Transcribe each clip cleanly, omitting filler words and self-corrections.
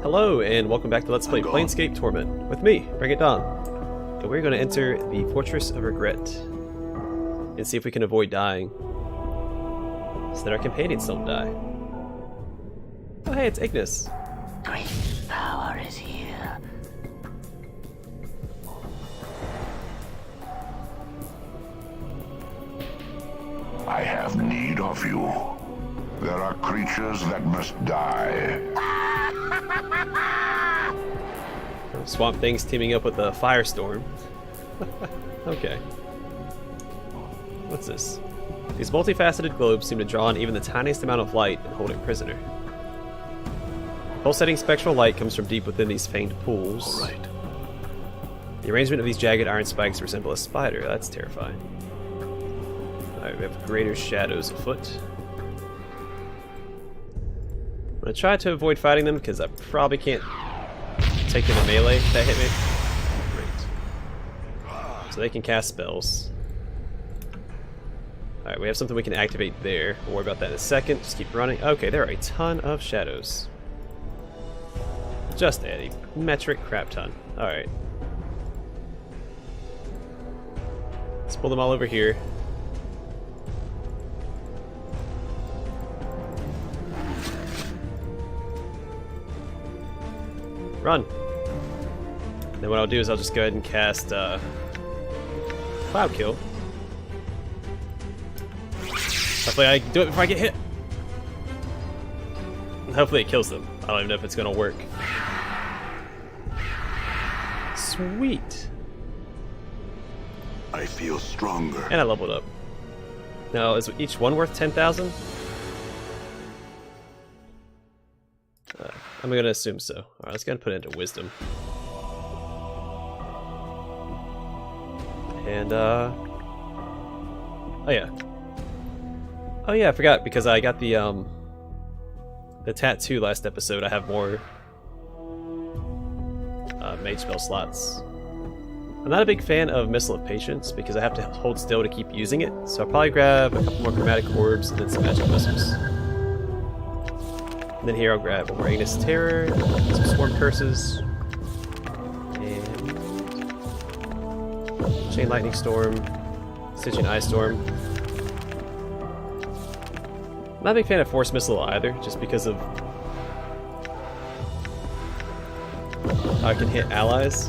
Hello, and welcome back to Let's Play Planescape Torment with me, BringItDon. And we're going to enter the Fortress of Regret and see if we can avoid dying so that our companions don't die. Oh hey, it's Ignis. Great power is here. I have need of you. There are creatures that must die. Swamp Things teaming up with a firestorm. Okay. What's this? These multifaceted globes seem to draw on even the tiniest amount of light and hold a prisoner. Pulsating spectral light comes from deep within these fanged pools. Right. The arrangement of these jagged iron spikes resemble a spider. That's terrifying. Alright, we have greater shadows afoot. I'm gonna try to avoid fighting them because I probably can't take them in melee if that hit me. Great. So they can cast spells. Alright, we have something we can activate there. We'll worry about that in a second. Just keep running. Okay, there are a ton of shadows. Just a metric crap ton. Alright. Let's pull them all over here. Run! Then what I'll do is I'll just go ahead and cast Cloud Kill. Hopefully I do it before I get hit. And hopefully it kills them. I don't even know if it's gonna work. Sweet! I feel stronger. And I leveled up. Now, is each one worth 10,000? I'm gonna assume so. Alright, let's go ahead and put it into Wisdom. And, oh yeah. Oh yeah, I forgot, because I got the tattoo last episode, I have more mage spell slots. I'm not a big fan of Missile of Patience, because I have to hold still to keep using it, so I'll probably grab a couple more Chromatic Orbs and then some Magic Missiles. And then here I'll grab more Ignis Terror, some Swarm Curses, and Chain Lightning Storm, Stitching Ice Storm. I'm not a big fan of Force Missile either, just because of how I can hit allies.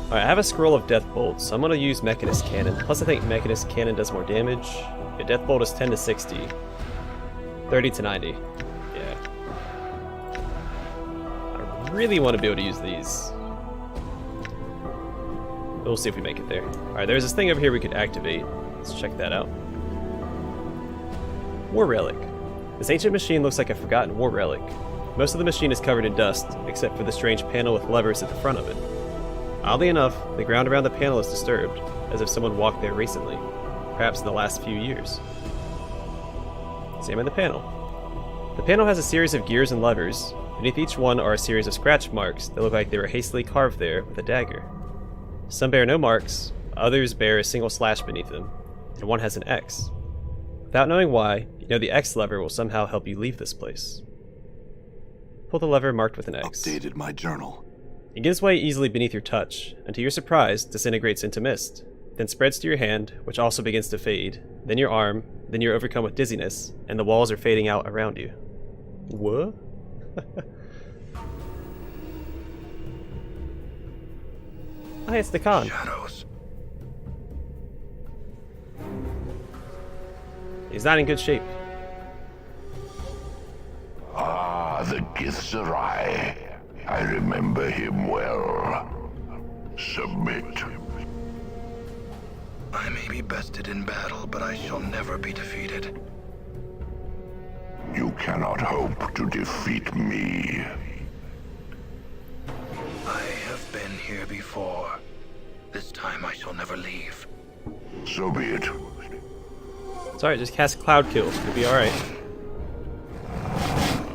Alright, I have a Scroll of Death Bolt, so I'm going to use Mechanist Cannon. Plus I think Mechanist Cannon does more damage. Yeah, Death Bolt is 10 to 60. 30 to 90. Yeah. I really want to be able to use these. We'll see if we make it there. Alright, there's this thing over here we could activate. Let's check that out. War Relic. This ancient machine looks like a forgotten war relic. Most of the machine is covered in dust, except for the strange panel with levers at the front of it. Oddly enough, the ground around the panel is disturbed, as if someone walked there recently, perhaps in the last few years. Examine the panel. The panel has a series of gears and levers. Beneath each one are a series of scratch marks that look like they were hastily carved there with a dagger. Some bear no marks, others bear a single slash beneath them, and one has an X. Without knowing why, you know the X lever will somehow help you leave this place. Pull the lever marked with an X. Updated my journal. It gives way easily beneath your touch, and to your surprise, disintegrates into mist, then spreads to your hand, which also begins to fade, then your arm, then you're overcome with dizziness, and the walls are fading out around you. What? Hi, it's the Khan. Shadows. He's not in good shape. Ah, the Githzerai. I remember him well. Submit. I may be bested in battle, but I shall never be defeated. You cannot hope to defeat me. I have been here before. This time I shall never leave. So be it. It's alright, just cast Cloud Kill. It'll be alright.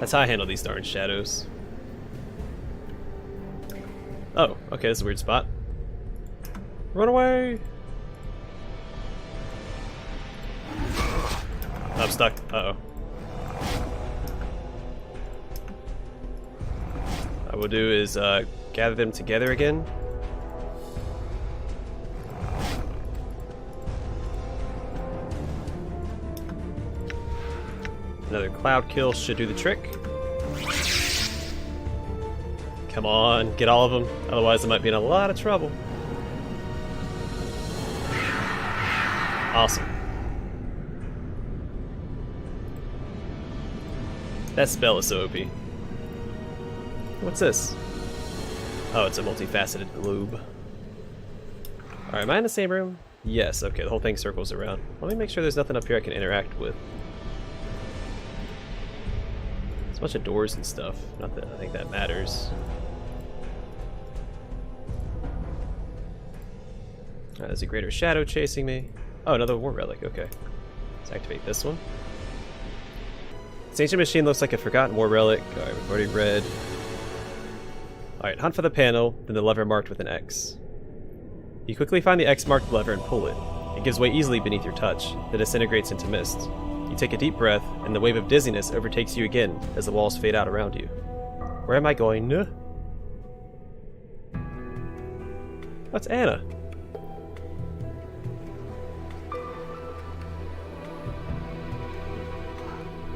That's how I handle these darn shadows. Oh, okay, this is a weird spot. Run away! I'm stuck. Uh-oh. we'll do is gather them together again. Another cloud kill should do the trick. Come on, get all of them. Otherwise I might be in a lot of trouble. Awesome. That spell is so OP. What's this? Oh, it's a multifaceted globe. Alright, am I in the same room? Yes, okay, the whole thing circles around. Let me make sure there's nothing up here I can interact with. There's a bunch of doors and stuff. Not that I think that matters. Alright, there's a greater shadow chasing me. Oh, another war relic, okay. Let's activate this one. This ancient machine looks like a forgotten war relic. Alright, we've already read. Alright, hunt for the panel, then the lever marked with an X. You quickly find the X marked lever and pull it. It gives way easily beneath your touch, then disintegrates into mist. You take a deep breath, and the wave of dizziness overtakes you again as the walls fade out around you. Where am I going? That's Anna.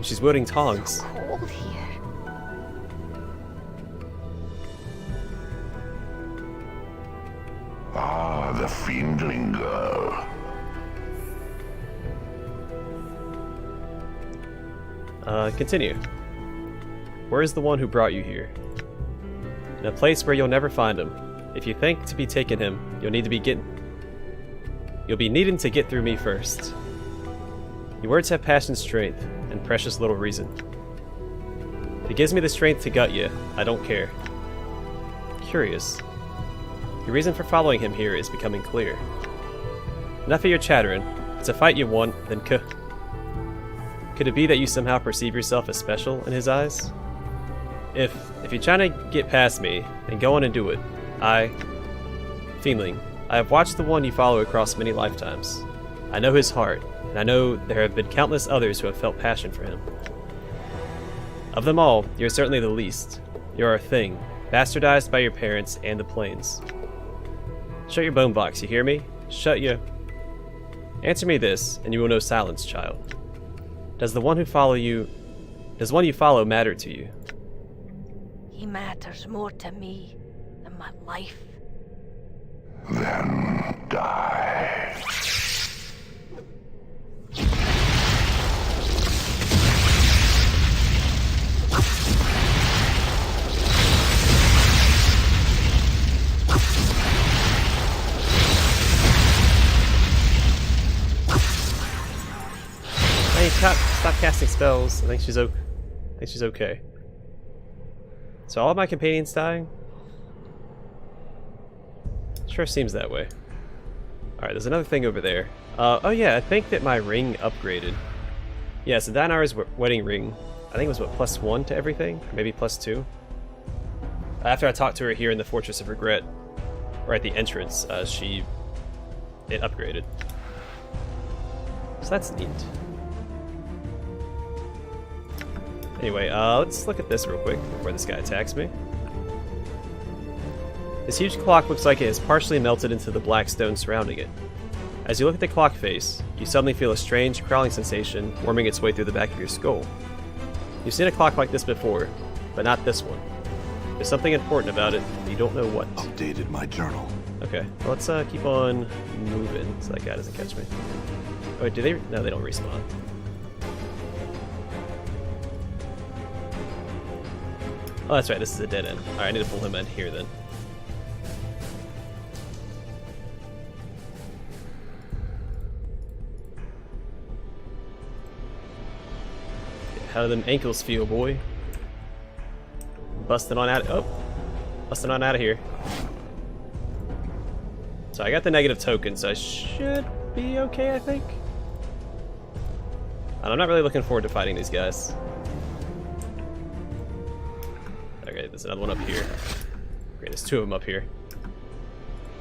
She's wielding tongs. Cold here. Ah, the fiendling girl. Continue. Where is the one who brought you here? In a place where you'll never find him. If you think to be taking him, you'll be needing to get through me first. Your words have passion, strength, and precious little reason. If it gives me the strength to gut you, I don't care. Curious. Your reason for following him here is becoming clear. Enough of your chattering. It's a fight you want, then could it be that you somehow perceive yourself as special in his eyes? If you're trying to get past me, then go on and do it. Fiendling, I have watched the one you follow across many lifetimes. I know his heart, and I know there have been countless others who have felt passion for him. Of them all, you're certainly the least. You're a thing, bastardized by your parents and the planes. Shut your bone box, you hear me? Shut you. Answer me this, and you will know silence, child. Does the one you follow matter to you? He matters more to me than my life. Then die. Hey, stop casting spells. I think she's okay. So all of my companions dying? Sure seems that way. Alright, there's another thing over there. Oh yeah, I think that my ring upgraded. Yeah, so Dinar's wedding ring, I think it was what, +1 to everything? Or maybe +2? After I talked to her here in the Fortress of Regret, or at the entrance, it upgraded. So that's neat. Anyway, let's look at this real quick before this guy attacks me. This huge clock looks like it has partially melted into the black stone surrounding it. As you look at the clock face, you suddenly feel a strange crawling sensation worming its way through the back of your skull. You've seen a clock like this before, but not this one. There's something important about it, but you don't know what. Updated my journal. Okay, well, let's keep on moving so that guy doesn't catch me. Oh, wait, do they? No, they don't respawn. Oh, that's right, this is a dead end. Alright, I need to pull him in here then. How do them ankles feel, boy? Busting on out. Oh, busting on out of here. So I got the negative token, so I should be okay, I think. And I'm not really looking forward to fighting these guys. Okay, there's another one up here. Okay, there's two of them up here.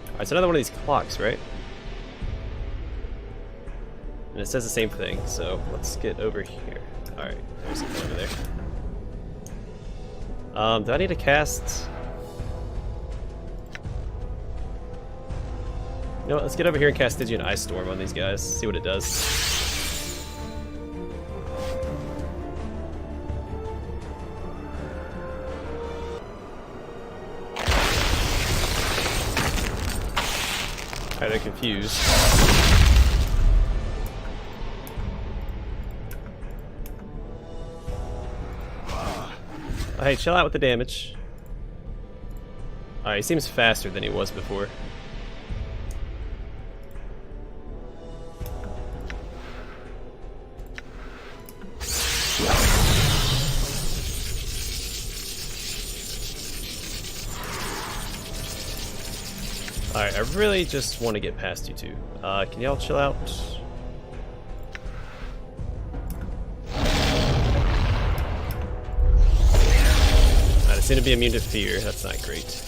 Alright, it's another one of these clocks, right? And it says the same thing, so let's get over here. Alright, there's something over there. Do I need to cast You know what, let's get over here and cast Stygian Ice Storm on these guys, see what it does. Alright, they're confused. Oh, hey, chill out with the damage. Alright, he seems faster than he was before. Alright, I really just want to get past you two. Can y'all chill out? Alright, I seem to be immune to fear. That's not great.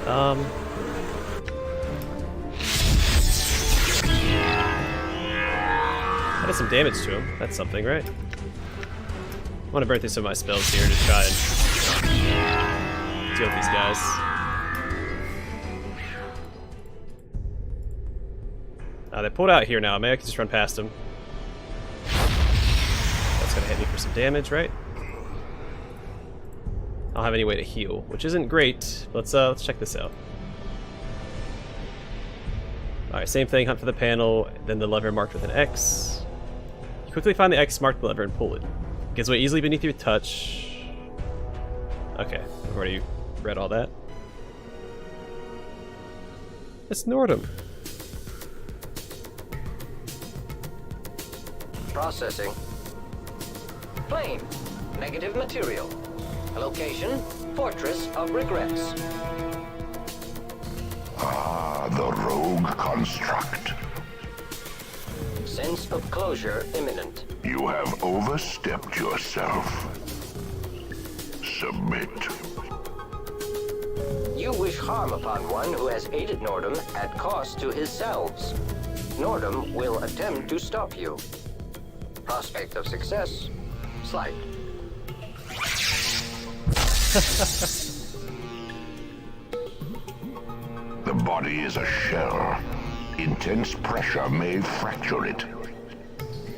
I did some damage to him. That's something, right? I want to burn through some of my spells here to try and deal with these guys. They pulled out here now. Maybe I can just run past them. That's gonna hit me for some damage, right? I don't have any way to heal, which isn't great. Let's check this out. Alright, same thing, hunt for the panel, then the lever marked with an X. You quickly find the X, mark the lever, and pull it. It gives way easily beneath your touch. Okay, I've already read all that. It's Nordum. Processing. Plane. Negative material. Location. Fortress of Regrets. Ah, the rogue construct. Sense of closure imminent. You have overstepped yourself. Submit. You wish harm upon one who has aided Nordum at cost to his selves. Nordum will attempt to stop you. Prospect of success, slight. The body is a shell. Intense pressure may fracture it.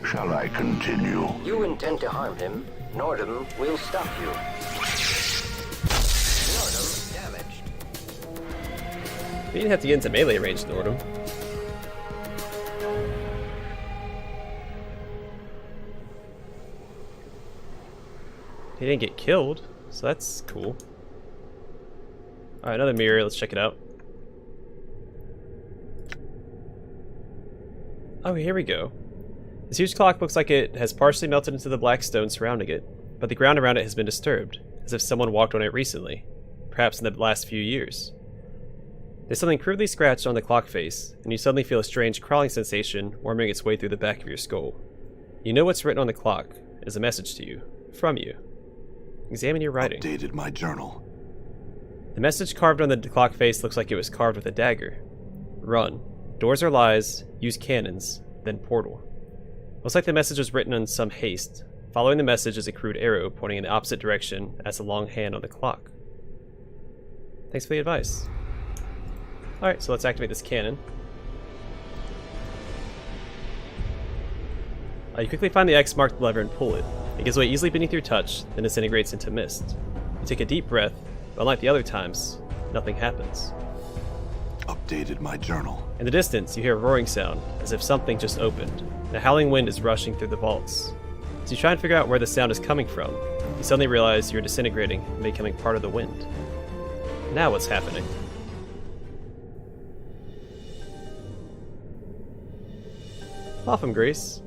Shall I continue? You intend to harm him, Nordum will stop you. Nordum damaged. We didn't have to get into melee range, Nordum. He didn't get killed, so that's cool. Alright, another mirror, let's check it out. Oh, here we go. This huge clock looks like it has partially melted into the black stone surrounding it, but the ground around it has been disturbed, as if someone walked on it recently, perhaps in the last few years. There's something crudely scratched on the clock face, and you suddenly feel a strange crawling sensation worming its way through the back of your skull. You know what's written on the clock is a message to you, from you. Examine your writing. Updated my journal. The message carved on the clock face looks like it was carved with a dagger. Run. Doors are lies. Use cannons. Then portal. Looks like the message was written in some haste. Following the message is a crude arrow pointing in the opposite direction as a long hand on the clock. Thanks for the advice. Alright, so let's activate this cannon. You quickly find the X marked lever and pull it. It gives way easily beneath your touch, then disintegrates into mist. You take a deep breath, but unlike the other times, nothing happens. Updated my journal. In the distance, you hear a roaring sound, as if something just opened, and a howling wind is rushing through the vaults. As you try and figure out where the sound is coming from, you suddenly realize you're disintegrating and becoming part of the wind. Now what's happening? Welcome, Grace.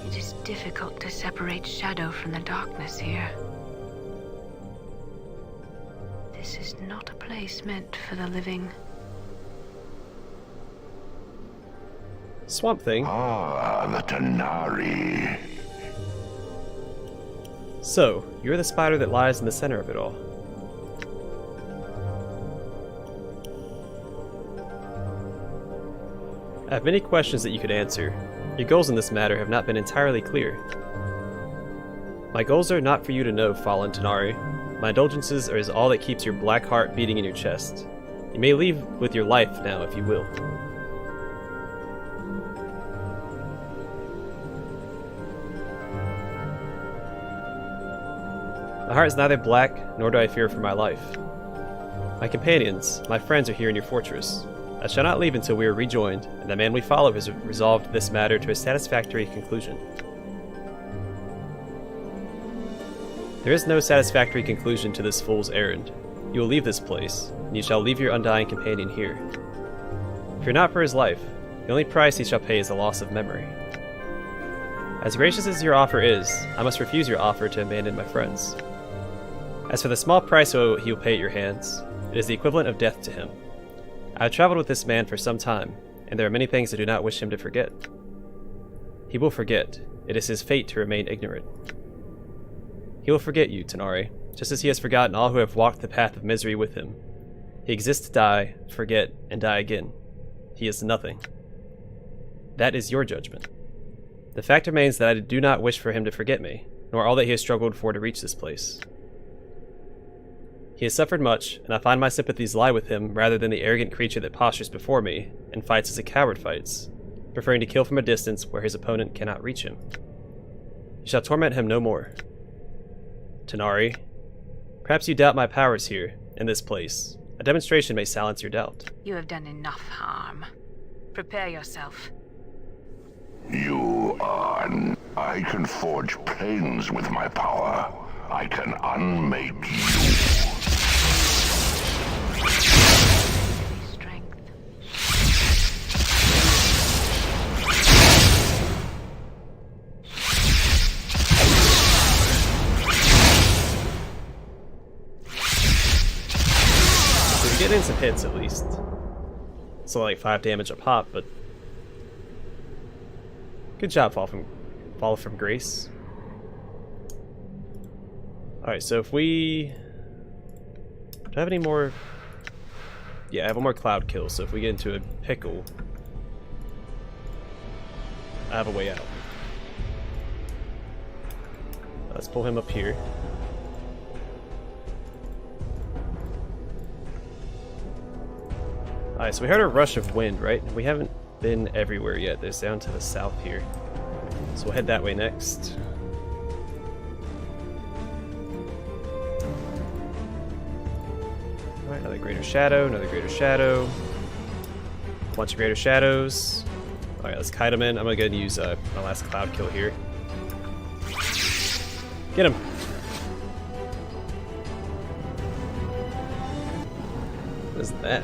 It is difficult to separate shadow from the darkness here. This is not a place meant for the living. Swamp Thing. Ah, the Tanari. So, you're the spider that lies in the center of it all. I have many questions that you could answer. Your goals in this matter have not been entirely clear. My goals are not for you to know, fallen Tanari. My indulgences is all that keeps your black heart beating in your chest. You may leave with your life now if you will. My heart is neither black, nor do I fear for my life. My companions, my friends are here in your fortress. I shall not leave until we are rejoined, and the man we follow has resolved this matter to a satisfactory conclusion. There is no satisfactory conclusion to this fool's errand. You will leave this place, and you shall leave your undying companion here. Fear not for his life. The only price he shall pay is the loss of memory. As gracious as your offer is, I must refuse your offer to abandon my friends. As for the small price he will pay at your hands, it is the equivalent of death to him. I have traveled with this man for some time, and there are many things I do not wish him to forget. He will forget. It is his fate to remain ignorant. He will forget you, Tanari, just as he has forgotten all who have walked the path of misery with him. He exists to die, forget, and die again. He is nothing. That is your judgment. The fact remains that I do not wish for him to forget me, nor all that he has struggled for to reach this place. He has suffered much, and I find my sympathies lie with him rather than the arrogant creature that postures before me and fights as a coward fights, preferring to kill from a distance where his opponent cannot reach him. You shall torment him no more. Tanari, perhaps you doubt my powers here, in this place. A demonstration may silence your doubt. You have done enough harm. Prepare yourself. You are... I can forge planes with my power. I can unmake you. Strength. So we're getting some hits at least. It's only like 5 damage a pop, but good job, Fall from Grace. Alright, so if we... Do I have any more... Yeah, I have one more cloud kill, so if we get into a pickle, I have a way out. Let's pull him up here. Alright, so we heard a rush of wind, right? We haven't been everywhere yet. There's down to the south here. So we'll head that way next. Alright, another greater shadow, another greater shadow. A bunch of greater shadows. Alright, let's kite him in. I'm gonna go ahead and use my last cloud kill here. Get him! What is that?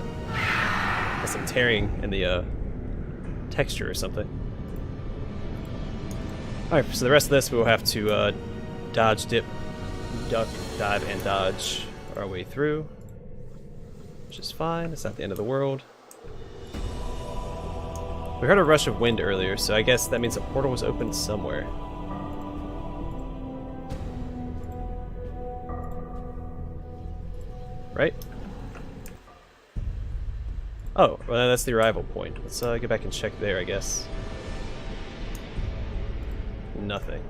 That's some tearing in the texture or something. Alright, so the rest of this we will have to dodge, dip, duck, dive, and dodge our way through. Which is fine, it's not the end of the world. We heard a rush of wind earlier, so I guess that means a portal was opened somewhere. Right? Oh, well that's the arrival point. Let's get back and check there, I guess. Nothing.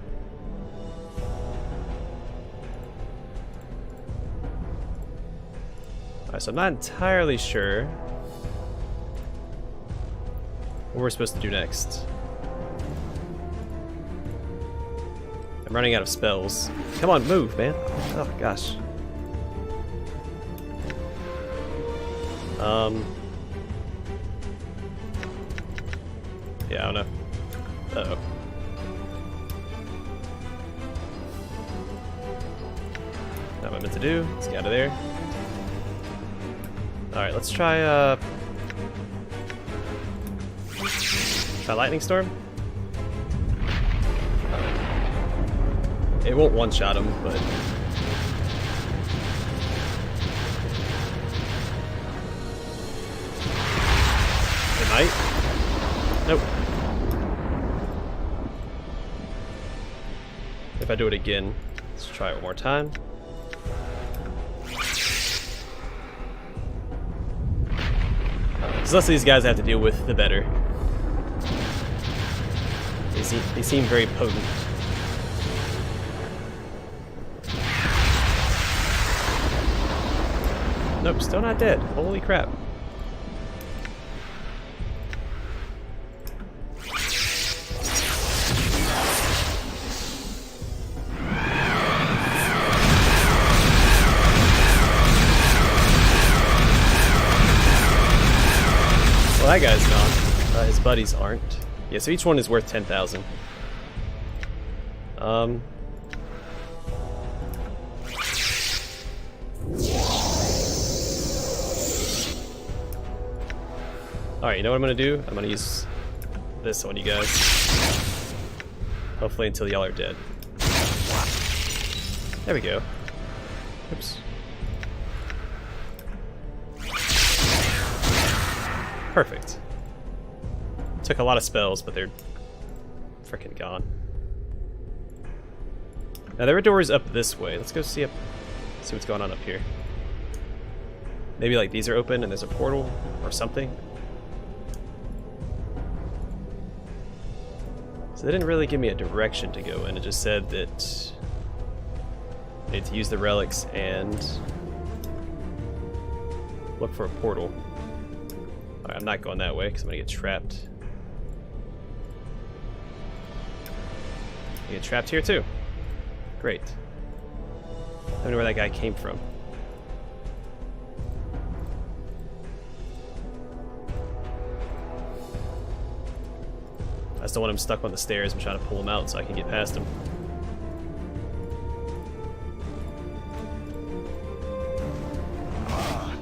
Alright, so I'm not entirely sure what we're supposed to do next. I'm running out of spells. Come on, move, man. Oh, gosh. Yeah, I don't know. Uh-oh. Not what I meant to do. Let's get out of there. Alright, let's try, Lightning Storm? It won't one-shot him, but... It might? Nope. If I do it again, let's try it one more time. The less these guys have to deal with, the better. They seem very potent. Nope, still not dead. Holy crap. Well, that guy's gone. His buddies aren't. Yeah, so each one is worth 10,000. Alright, you know what I'm gonna do? I'm gonna use this on you guys. Hopefully until y'all are dead. There we go. Oops. Perfect. Took a lot of spells, but they're freaking gone. Now there are doors up this way. Let's go see what's going on up here. Maybe like these are open and there's a portal or something. So they didn't really give me a direction to go in. It just said that I need to use the relics and look for a portal. Alright, I'm not going that way because I'm gonna get trapped. I get trapped here too. Great. I don't know where that guy came from. I just don't want him stuck on the stairs. I'm trying to pull him out so I can get past him.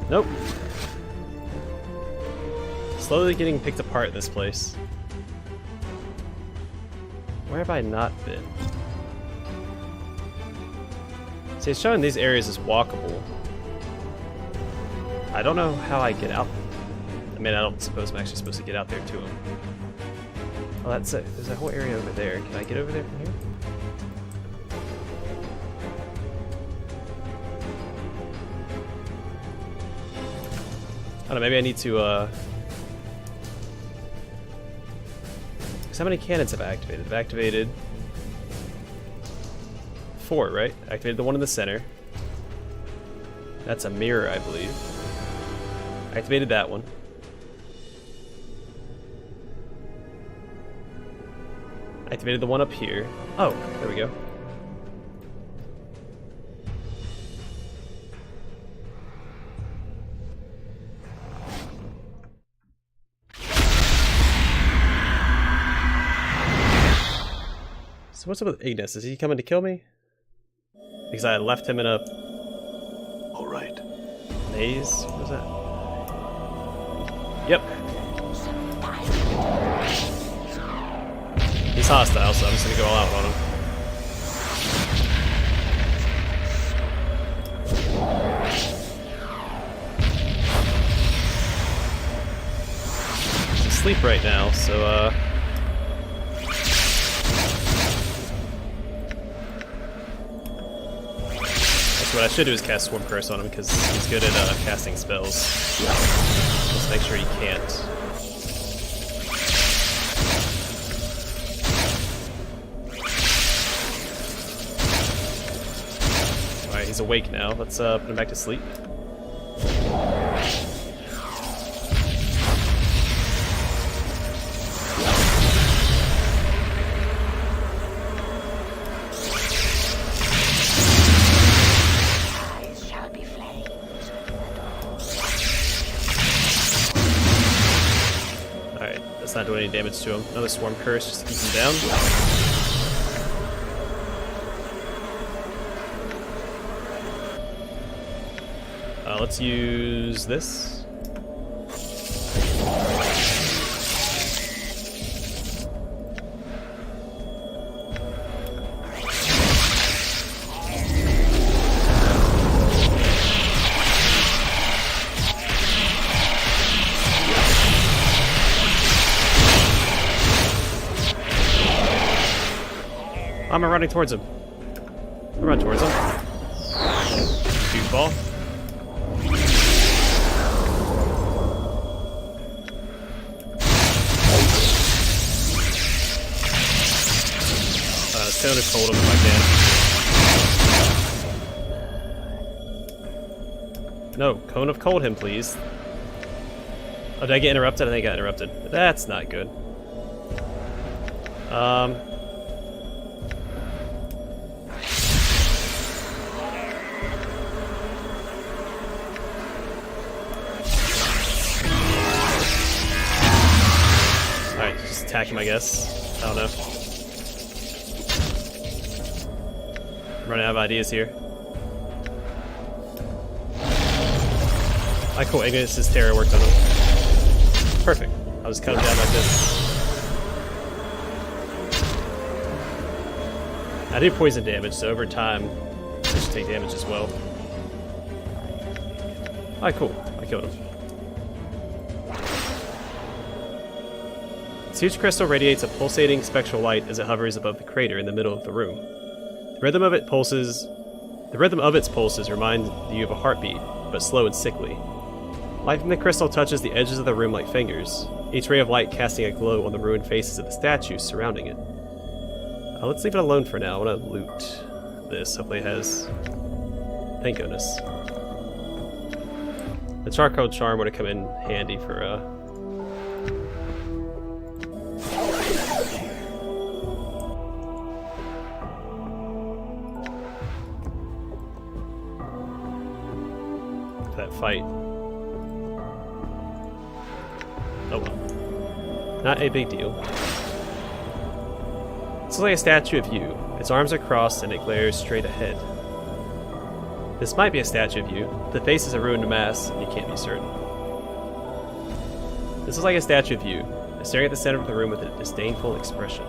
Nope. Slowly getting picked apart in this place. Where have I not been? See, it's showing these areas as walkable. I don't know how I get out. I mean, I don't suppose I'm actually supposed to get out there to them. Oh, that's it. There's a whole area over there. Can I get over there from here? I don't know, maybe I need to, how many cannons have I activated? I've activated 4, right? I activated the one in the center. That's a mirror, I believe. I activated that one. I activated the one up here. Oh, there we go. So what's up with Ignis? Is he coming to kill me? Because I left him in a... All right. maze? What was that? Yep. He's hostile, so I'm just gonna go all out on him. He's asleep right now, so what I should do is cast Swarm Curse on him because he's good at casting spells. Let's make sure he can't. Alright, he's awake now. Let's put him back to sleep. Not doing any damage to him. Another Swarm Curse just to keep him down. Let's use this. I'm running towards him. I'm running towards him. Goofball. Let's just hold him if I No, Cone of Cold him, please. Oh, did I get interrupted? I think I got interrupted. That's not good. Alright, just attack him, I guess. I don't know. I'm running out of ideas here. I cool, Ignis' Terror worked on him. Perfect. I'll just cut him down like this. I do poison damage, so over time, I should take damage as well. Alright, cool. I killed him. This huge crystal radiates a pulsating spectral light as it hovers above the crater in the middle of the room. The rhythm of its pulses remind you of a heartbeat, but slow and sickly. Light from the crystal touches the edges of the room like fingers, each ray of light casting a glow on the ruined faces of the statues surrounding it. Let's leave it alone for now. I want to loot this. Hopefully it has... Thank goodness. The charcoal charm would have come in handy for, that fight. Oh well. Not a big deal. This is like a statue of you. Its arms are crossed and it glares straight ahead. This might be a statue of you. The face is a ruined mass and you can't be certain. This is like a statue of you, staring at the center of the room with a disdainful expression.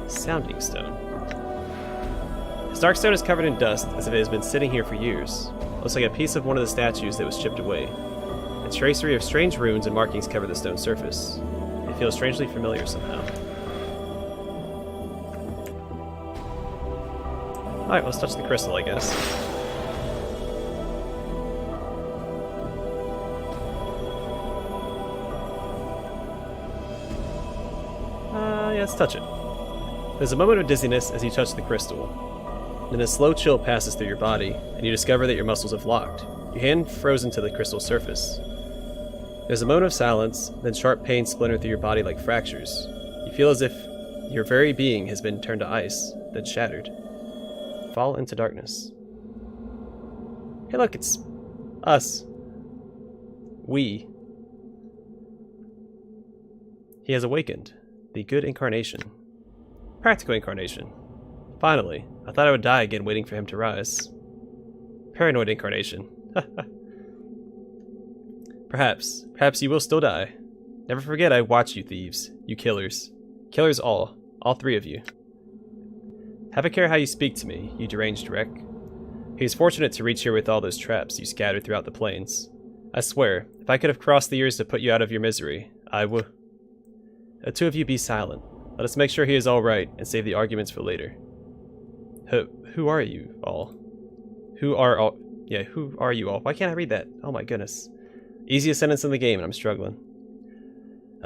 Sounding stone. This dark stone is covered in dust as if it has been sitting here for years. Looks like a piece of one of the statues that was chipped away. A tracery of strange runes and markings cover the stone surface. It feels strangely familiar somehow. Alright, let's touch the crystal, I guess. Yeah, let's touch it. There's a moment of dizziness as you touch the crystal. Then a slow chill passes through your body, and you discover that your muscles have locked, your hand frozen to the crystal surface. There's a moment of silence, then sharp pain splinter through your body like fractures. You feel as if your very being has been turned to ice, then shattered. Fall into darkness. Hey look, it's us. We. He has awakened. The good incarnation. Practical incarnation. Finally, I thought I would die again waiting for him to rise. Paranoid incarnation. Perhaps you will still die. Never forget I watch you thieves, you killers. Killers all three of you. Have a care how you speak to me, you deranged wreck. He was fortunate to reach here with all those traps you scattered throughout the plains. I swear, if I could have crossed the years to put you out of your misery, I would. The two of you be silent. Let us make sure he is all right and save the arguments for later. Who are you all? Who are you all? Why can't I read that? Oh my goodness. Easiest sentence in the game and I'm struggling.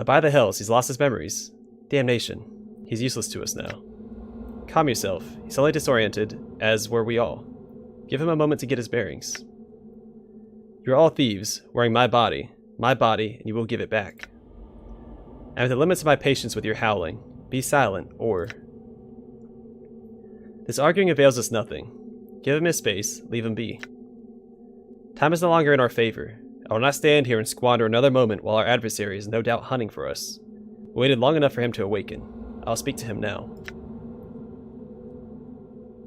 By the hells, he's lost his memories. Damnation. He's useless to us now. Calm yourself. He's only disoriented, as were we all. Give him a moment to get his bearings. You're all thieves, wearing my body, and you will give it back. I'm at the limits of my patience with your howling. Be silent, or... This arguing avails us nothing. Give him his space, leave him be. Time is no longer in our favor. I will not stand here and squander another moment while our adversary is no doubt hunting for us. We waited long enough for him to awaken. I'll speak to him now.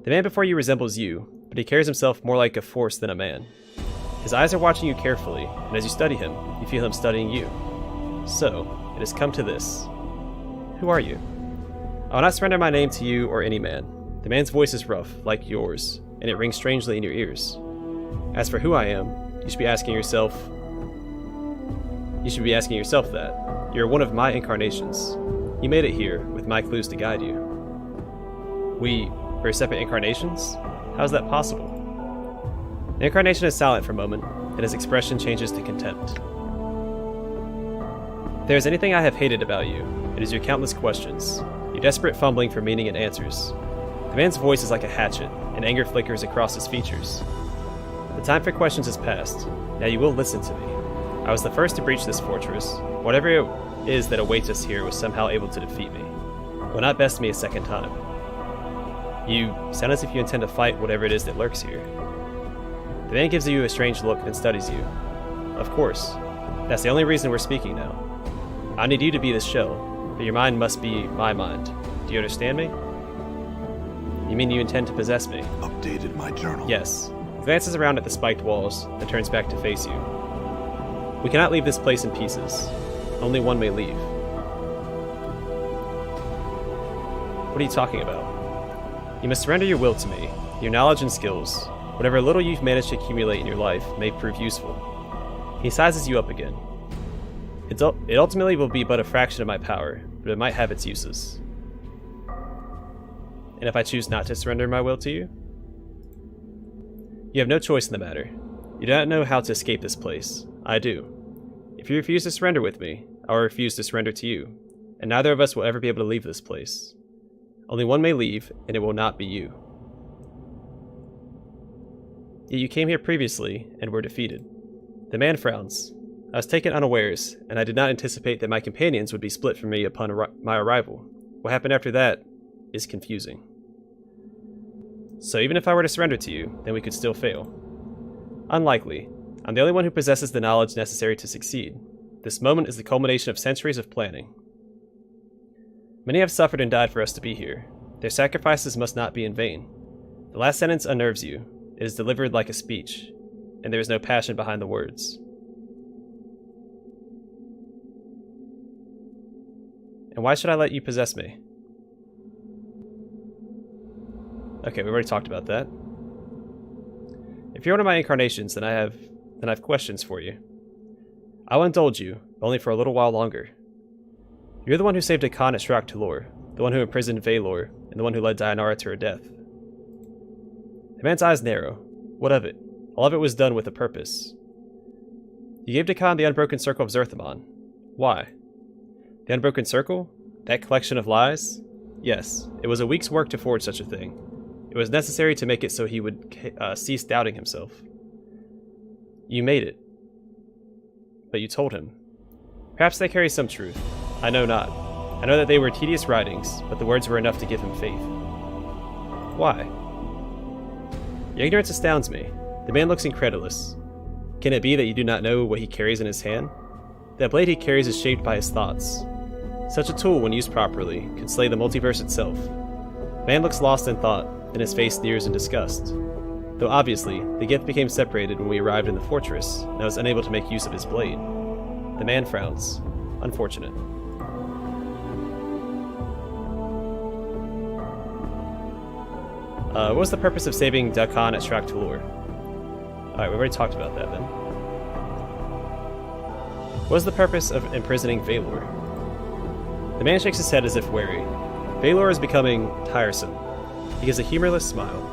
The man before you resembles you, but he carries himself more like a force than a man. His eyes are watching you carefully, and as you study him, you feel him studying you. So, it has come to this. Who are you? I will not surrender my name to you or any man. The man's voice is rough, like yours, and it rings strangely in your ears. As for who I am, you should be asking yourself that. You're one of my incarnations. You made it here, with my clues to guide you. We're separate incarnations? How is that possible? The incarnation is silent for a moment, and his expression changes to contempt. If there is anything I have hated about you, it is your countless questions, your desperate fumbling for meaning and answers. The man's voice is like a hatchet, and anger flickers across his features. The time for questions has passed. Now you will listen to me. I was the first to breach this fortress. Whatever it is that awaits us here was somehow able to defeat me. It will not best me a second time. You sound as if you intend to fight whatever it is that lurks here. The man gives you a strange look and studies you. Of course. That's the only reason we're speaking now. I need you to be this shell, but your mind must be my mind. Do you understand me? You mean you intend to possess me? Updated my journal. Yes. He glances around at the spiked walls, then turns back to face you. We cannot leave this place in pieces. Only one may leave. What are you talking about? You must surrender your will to me. Your knowledge and skills, whatever little you've managed to accumulate in your life, may prove useful. He sizes you up again. It ultimately will be but a fraction of my power, but it might have its uses. And if I choose not to surrender my will to you? You have no choice in the matter. You do not know how to escape this place. I do. If you refuse to surrender with me, I will refuse to surrender to you, and neither of us will ever be able to leave this place. Only one may leave, and it will not be you. Yet you came here previously, and were defeated. The man frowns. I was taken unawares, and I did not anticipate that my companions would be split from me upon my arrival. What happened after that is confusing. So even if I were to surrender to you, then we could still fail. Unlikely. I'm the only one who possesses the knowledge necessary to succeed. This moment is the culmination of centuries of planning. Many have suffered and died for us to be here. Their sacrifices must not be in vain. The last sentence unnerves you. It is delivered like a speech, and there is no passion behind the words. And why should I let you possess me? Okay, we've already talked about that. If you're one of my incarnations, then I have questions for you. I will indulge you, but only for a little while longer. You're the one who saved Akan at Shrak Tulor, the one who imprisoned Valor, and the one who led Dianara to her death. The man's eyes narrow. What of it? All of it was done with a purpose. You gave Akan the Unbroken Circle of Zerthamon. Why? The Unbroken Circle? That collection of lies? Yes, it was a week's work to forge such a thing. It was necessary to make it so he would cease doubting himself. You made it. But you told him. Perhaps they carry some truth. I know not. I know that they were tedious writings, but the words were enough to give him faith. Why? Your ignorance astounds me. The man looks incredulous. Can it be that you do not know what he carries in his hand? That blade he carries is shaped by his thoughts. Such a tool, when used properly, could slay the multiverse itself. The man looks lost in thought, then his face sneers in disgust. Though obviously, the gift became separated when we arrived in the fortress, and I was unable to make use of his blade. The man frowns. Unfortunate. What was the purpose of saving Dakan at Shrak Tulor? Alright, we've already talked about that then. What was the purpose of imprisoning Valor? The man shakes his head as if wary. Valor is becoming tiresome. He gives a humorless smile.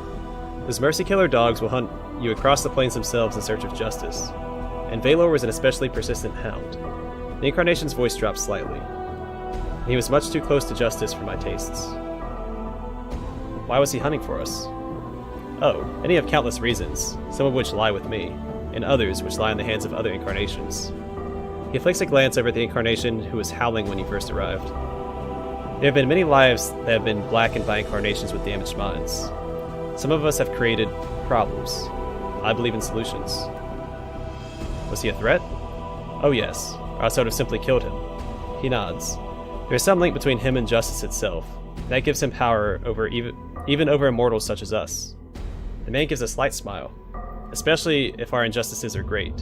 Those mercy killer dogs will hunt you across the plains themselves in search of justice. And Valor was an especially persistent hound. The Incarnation's voice dropped slightly. He was much too close to justice for my tastes. Why was he hunting for us? Oh, many have countless reasons, some of which lie with me, and others which lie in the hands of other incarnations. He flicks a glance over at the incarnation who was howling when he first arrived. There have been many lives that have been blackened by incarnations with damaged minds. Some of us have created problems. I believe in solutions. Was he a threat? Oh yes, or else I would have simply killed him. He nods. There is some link between him and justice itself. That gives him power over even over immortals such as us. The man gives a slight smile, especially if our injustices are great,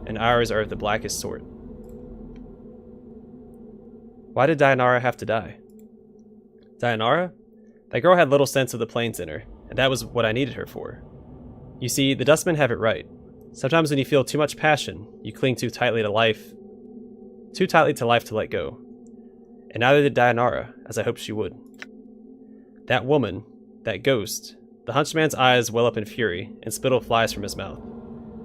and ours are of the blackest sort. Why did Dianara have to die? Dianara? That girl had little sense of the planes in her, and that was what I needed her for. You see, the Dustmen have it right. Sometimes when you feel too much passion, you cling too tightly to life to let go. And neither did Dianara, as I hoped she would. That woman, that ghost, the Hunchman's eyes well up in fury, and spittle flies from his mouth.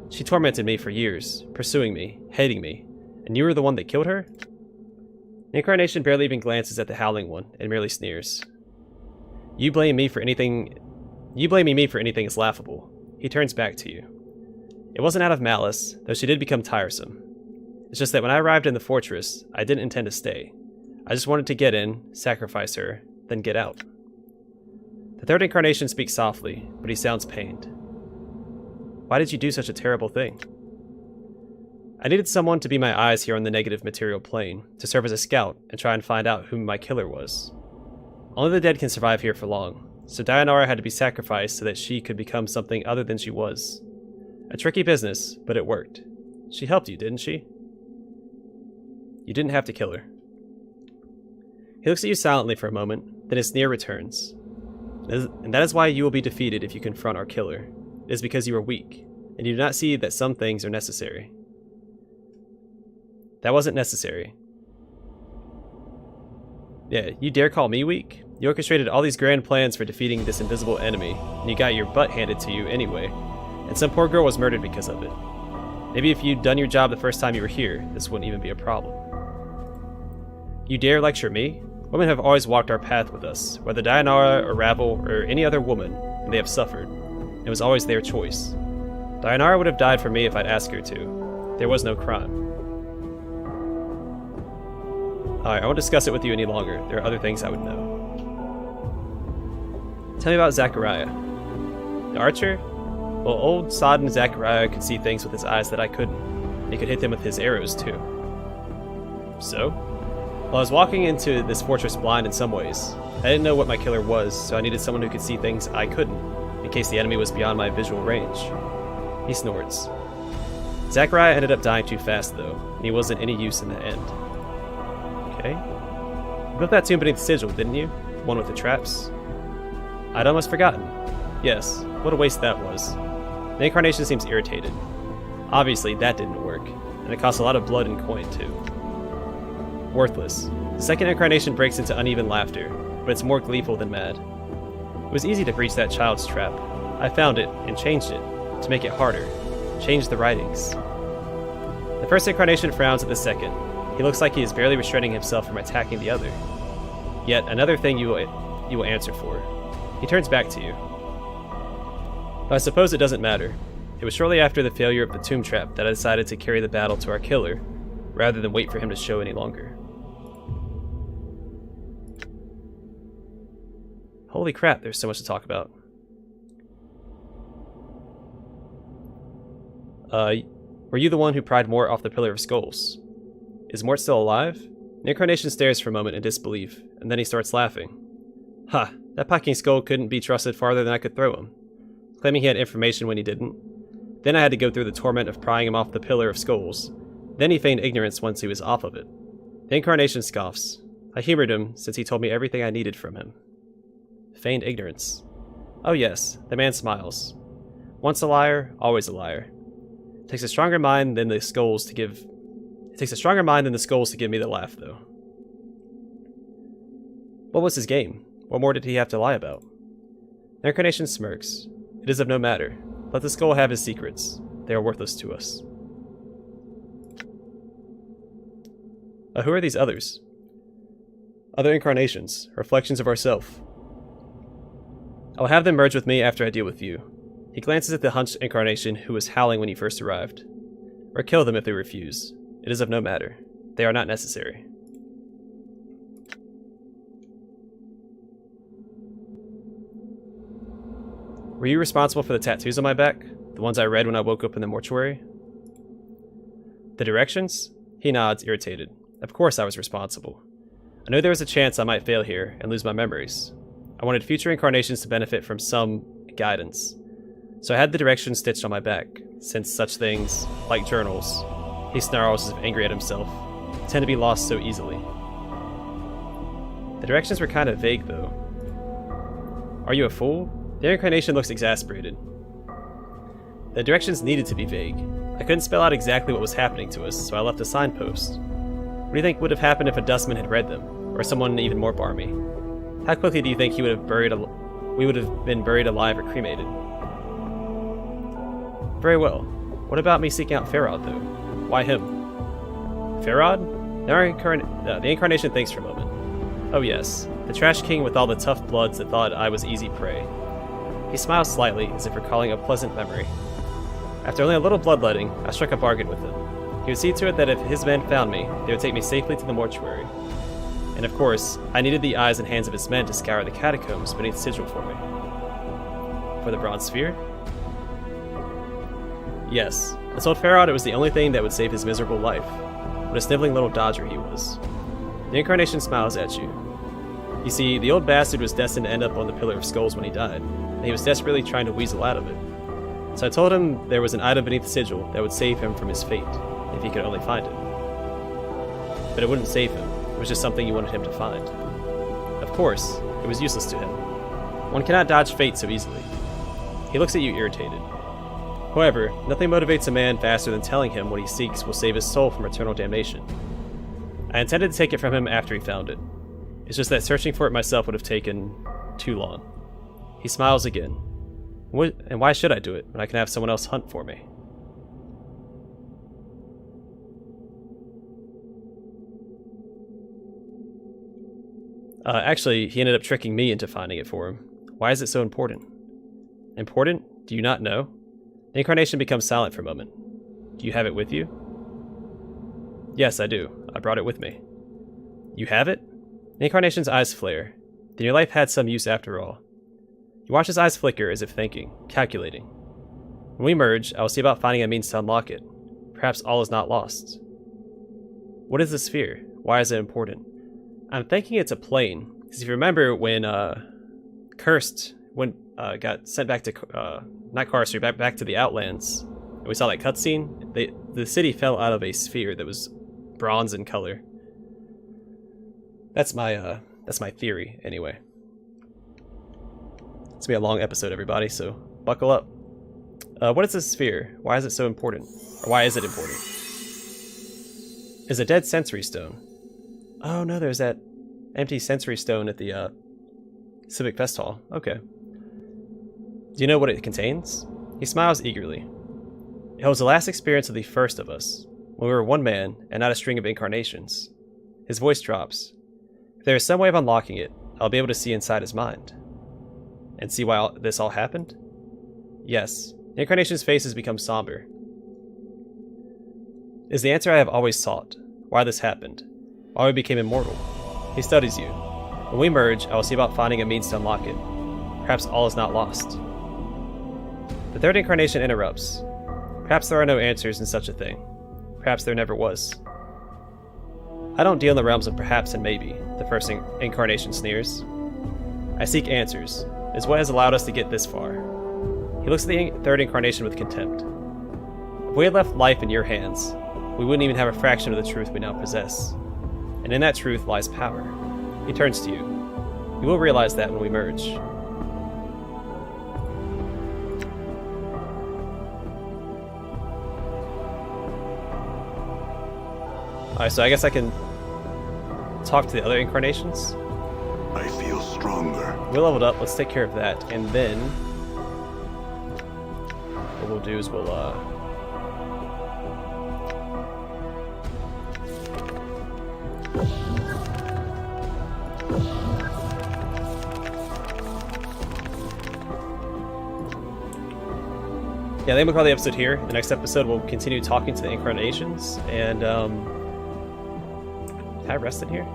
She tormented me for years, pursuing me, hating me, and you were the one that killed her? The Incarnation barely even glances at the Howling One, and merely sneers. You blaming me for anything is laughable. He turns back to you. It wasn't out of malice, though she did become tiresome. It's just that when I arrived in the fortress, I didn't intend to stay. I just wanted to get in, sacrifice her, then get out. The third incarnation speaks softly, but he sounds pained. Why did you do such a terrible thing? I needed someone to be my eyes here on the negative material plane, to serve as a scout and try and find out who my killer was. Only the dead can survive here for long, so Dayanara had to be sacrificed so that she could become something other than she was. A tricky business, but it worked. She helped you, didn't she? You didn't have to kill her. He looks at you silently for a moment, then his sneer returns. And that is why you will be defeated if you confront our killer. It is because you are weak, and you do not see that some things are necessary. That wasn't necessary. Yeah, you dare call me weak? You orchestrated all these grand plans for defeating this invisible enemy, and you got your butt handed to you anyway, and some poor girl was murdered because of it. Maybe if you'd done your job the first time you were here, this wouldn't even be a problem. You dare lecture me? Women have always walked our path with us, whether Dayanara or Ravel or any other woman, and they have suffered. It was always their choice. Dayanara would have died for me if I'd asked her to. There was no crime. Alright, I won't discuss it with you any longer. There are other things I would know. Tell me about Zachariah. The archer? Well, old sodden Zachariah could see things with his eyes that I couldn't. He could hit them with his arrows, too. So? Well, I was walking into this fortress blind in some ways. I didn't know what my killer was, so I needed someone who could see things I couldn't, in case the enemy was beyond my visual range. He snorts. Zachariah ended up dying too fast, though, and he wasn't any use in the end. Okay. You built that tomb beneath Sigil, didn't you? The one with the traps? I'd almost forgotten. Yes, what a waste that was. The Incarnation seems irritated. Obviously, that didn't work, and it cost a lot of blood and coin, too. Worthless. The second Incarnation breaks into uneven laughter, but it's more gleeful than mad. It was easy to breach that child's trap. I found it, and changed it, to make it harder. Changed the writings. The first Incarnation frowns at the second. He looks like he is barely restraining himself from attacking the other. Yet another thing you will answer for. He turns back to you. But I suppose it doesn't matter. It was shortly after the failure of the tomb trap that I decided to carry the battle to our killer, rather than wait for him to show any longer. Holy crap, there's so much to talk about. Were you the one who pried Mort off the Pillar of Skulls? Is Mort still alive? The Incarnation stares for a moment in disbelief, and then he starts laughing. Ha, that packing skull couldn't be trusted farther than I could throw him. Claiming he had information when he didn't. Then I had to go through the torment of prying him off the Pillar of Skulls. Then he feigned ignorance once he was off of it. The Incarnation scoffs. I humored him, since he told me everything I needed from him. Feigned ignorance. Oh yes, the man smiles. Once a liar, always a liar. It takes a stronger mind than the skulls to give me the laugh, though. What was his game? What more did he have to lie about? The Incarnation smirks. It is of no matter. Let the skull have his secrets. They are worthless to us. Who are these others? Other incarnations, reflections of ourself. I will have them merge with me after I deal with you. He glances at the hunched incarnation who was howling when he first arrived. Or kill them if they refuse. It is of no matter. They are not necessary. Were you responsible for the tattoos on my back? The ones I read when I woke up in the mortuary? The directions? He nods, irritated. Of course I was responsible. I knew there was a chance I might fail here and lose my memories. I wanted future incarnations to benefit from some guidance. So I had the directions stitched on my back, since such things, like journals, he snarls as if angry at himself, tend to be lost so easily. The directions were kind of vague, though. Are you a fool? The incarnation looks exasperated. The directions needed to be vague. I couldn't spell out exactly what was happening to us, so I left a signpost. What do you think would have happened if a dustman had read them, or someone even more barmy? How quickly do you think we would have been buried alive or cremated? Very well. What about me seeking out Farod, though? Why him? Farod? The incarnation thinks for a moment. Oh yes, the trash king with all the tough bloods that thought I was easy prey. He smiled slightly, as if recalling a pleasant memory. After only a little bloodletting, I struck a bargain with him. He would see to it that if his men found me, they would take me safely to the mortuary. And of course, I needed the eyes and hands of his men to scour the catacombs beneath Sigil for me. For the bronze sphere? Yes, I told Farod it was the only thing that would save his miserable life. What a sniveling little dodger he was. The Incarnation smiles at you. You see, the old bastard was destined to end up on the Pillar of Skulls when he died, and he was desperately trying to weasel out of it. So I told him there was an item beneath the Sigil that would save him from his fate, if he could only find it. But it wouldn't save him, it was just something you wanted him to find. Of course, it was useless to him. One cannot dodge fate so easily. He looks at you irritated. However, nothing motivates a man faster than telling him what he seeks will save his soul from eternal damnation. I intended to take it from him after he found it. It's just that searching for it myself would have taken too long. He smiles again. And why should I do it when I can have someone else hunt for me? Actually, he ended up tricking me into finding it for him. Why is it so important? Important? Do you not know? The Incarnation becomes silent for a moment. Do you have it with you? Yes, I do. I brought it with me. You have it? The Incarnation's eyes flare. Then your life had some use after all. You watch his eyes flicker as if thinking, calculating. When we merge, I will see about finding a means to unlock it. Perhaps all is not lost. What is the sphere? Why is it important? I'm thinking it's a plane. Because if you remember when Cursed got sent back to not Carcer, back to the Outlands, and we saw that cutscene, the city fell out of a sphere that was bronze in color. That's my theory, anyway. It's gonna be a long episode, everybody, so buckle up. What is this sphere? Why is it so important? Or why is it important? Is a dead sensory stone. Oh no, there's that empty sensory stone at the Civic Fest Hall. Okay. Do you know what it contains? He smiles eagerly. It holds the last experience of the first of us, when we were one man and not a string of incarnations. His voice drops. If there is some way of unlocking it, I'll be able to see inside his mind. And see why this all happened? Yes. The Incarnation's face has become somber. It is the answer I have always sought. Why this happened. Why we became immortal. He studies you. When we merge, I will see about finding a means to unlock it. Perhaps all is not lost. The third Incarnation interrupts. Perhaps there are no answers in such a thing. Perhaps there never was. I don't deal in the realms of perhaps and maybe, the first Incarnation sneers. I seek answers. It is what has allowed us to get this far. He looks at the third Incarnation with contempt. If we had left life in your hands, we wouldn't even have a fraction of the truth we now possess. And in that truth lies power. He turns to you. You will realize that when we merge. Alright, so I guess I can talk to the other Incarnations. I feel stronger. We leveled up, let's take care of that, and then what we'll do is we'll yeah, I think we'll call the episode here. The next episode we'll continue talking to the Incarnations, and can I rest in here?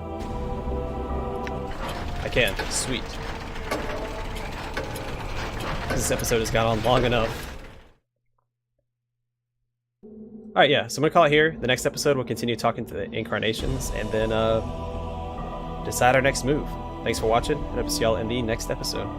I can. Sweet. This episode has gone on long enough. Alright, yeah, so I'm going to call it here. The next episode we'll continue talking to the Incarnations, and then decide our next move. Thanks for watching, and hope to see y'all in the next episode.